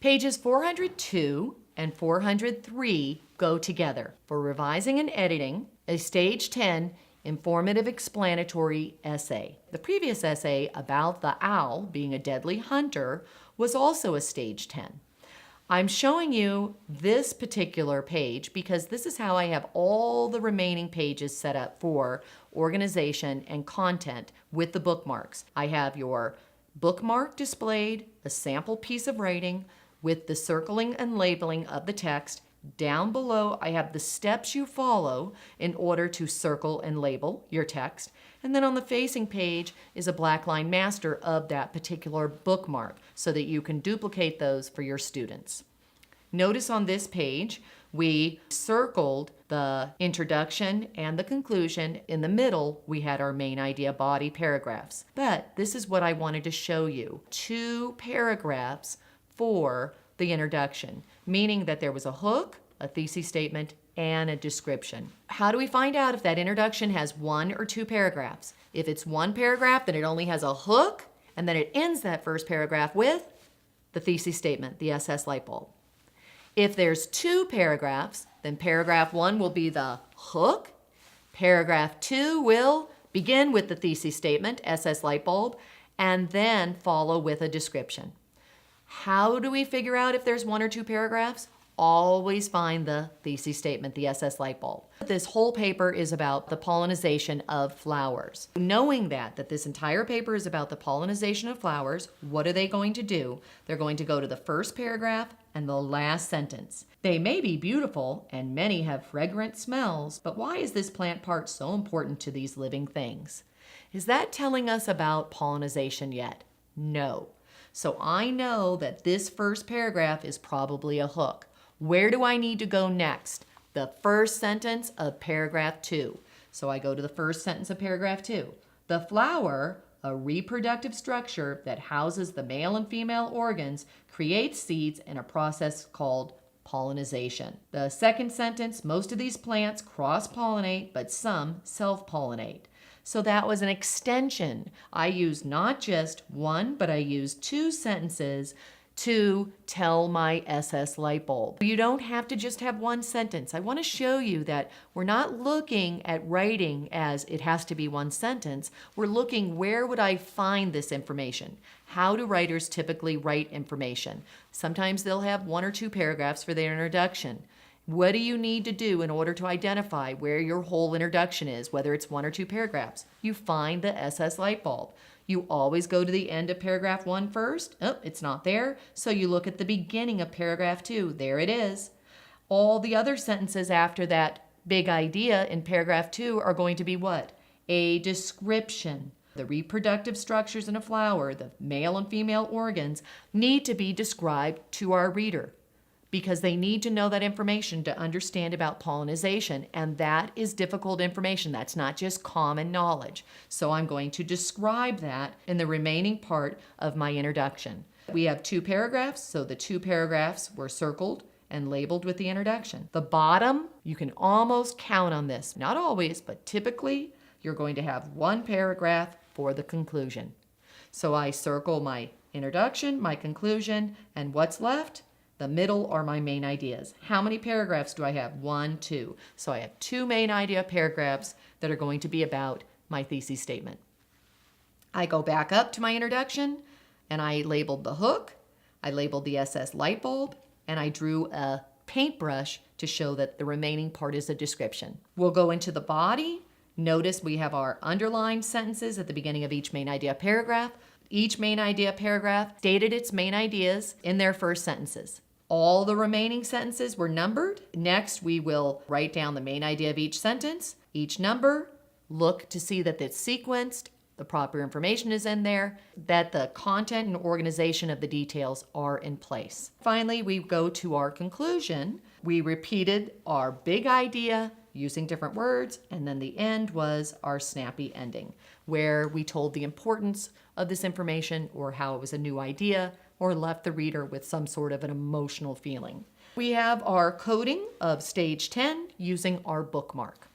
Pages 402 and 403 go together. For revising and editing, a Stage 10 informative explanatory essay. The previous essay about the owl being a deadly hunter was also a Stage 10. I'm showing you this particular page because this is how I have all the remaining pages set up for organization and content with the bookmarks. I have your bookmark displayed, a sample piece of writing with the circling and labeling of the text. Down below, I have the steps you follow in order to circle and label your text. And then on the facing page is a black line master of that particular bookmark so that you can duplicate those for your students. Notice on this page, we circled the introduction and the conclusion. In the middle, we had our main idea body paragraphs. But this is what I wanted to show you. 2 paragraphs for the introduction, meaning that there was a hook, a thesis statement, and a description. How do we find out if that introduction has 1 or 2 paragraphs? If it's 1 paragraph, then it only has a hook, and then it ends that first paragraph with the thesis statement, the SS light bulb. If there's 2 paragraphs, then paragraph 1 will be the hook. Paragraph 2 will begin with the thesis statement, SS light bulb, and then follow with a description. How do we figure out if there's 1 or 2 paragraphs? Always find the thesis statement, the SS light bulb. This whole paper is about the pollination of flowers. Knowing that this entire paper is about the pollination of flowers, what are they going to do? They're going to go to the first paragraph and the last sentence. They may be beautiful and many have fragrant smells, but why is this plant part so important to these living things? Is that telling us about pollination yet? No. So I know that this first paragraph is probably a hook. Where do I need to go next? The first sentence of paragraph 2. So I go to the first sentence of paragraph 2. The flower, a reproductive structure that houses the male and female organs, creates seeds in a process called pollination. The second sentence, most of these plants cross-pollinate, but some self-pollinate. So that was an extension. I used not just 1, but I used 2 sentences to tell my SS light bulb. You don't have to just have 1 sentence. I want to show you that we're not looking at writing as it has to be 1 sentence. We're looking, where would I find this information? How do writers typically write information? Sometimes they'll have 1 or 2 paragraphs for their introduction. What do you need to do in order to identify where your whole introduction is, whether it's 1 or 2 paragraphs? You find the SS light bulb. You always go to the end of paragraph 1 first. Oh, it's not there. So you look at the beginning of paragraph 2. There it is. All the other sentences after that big idea in paragraph 2 are going to be what? A description. The reproductive structures in a flower, the male and female organs, need to be described to our reader, because they need to know that information to understand about pollination, and that is difficult information. That's not just common knowledge. So I'm going to describe that in the remaining part of my introduction. We have 2 paragraphs, so the 2 paragraphs were circled and labeled with the introduction. The bottom, you can almost count on this. Not always, but typically you're going to have 1 paragraph for the conclusion. So I circle my introduction, my conclusion, and what's left? The middle are my main ideas. How many paragraphs do I have? 1, 2. So I have 2 main idea paragraphs that are going to be about my thesis statement. I go back up to my introduction and I labeled the hook, I labeled the SS light bulb, and I drew a paintbrush to show that the remaining part is a description. We'll go into the body. Notice we have our underlined sentences at the beginning of each main idea paragraph. Each main idea paragraph stated its main ideas in their first sentences. All the remaining sentences were numbered. Next, we will write down the main idea of each sentence, each number, look to see that it's sequenced, the proper information is in there, that the content and organization of the details are in place. Finally, we go to our conclusion. We repeated our big idea using different words, and then the end was our snappy ending, where we told the importance of this information or how it was a new idea, or left the reader with some sort of an emotional feeling. We have our coding of stage 10 using our bookmark.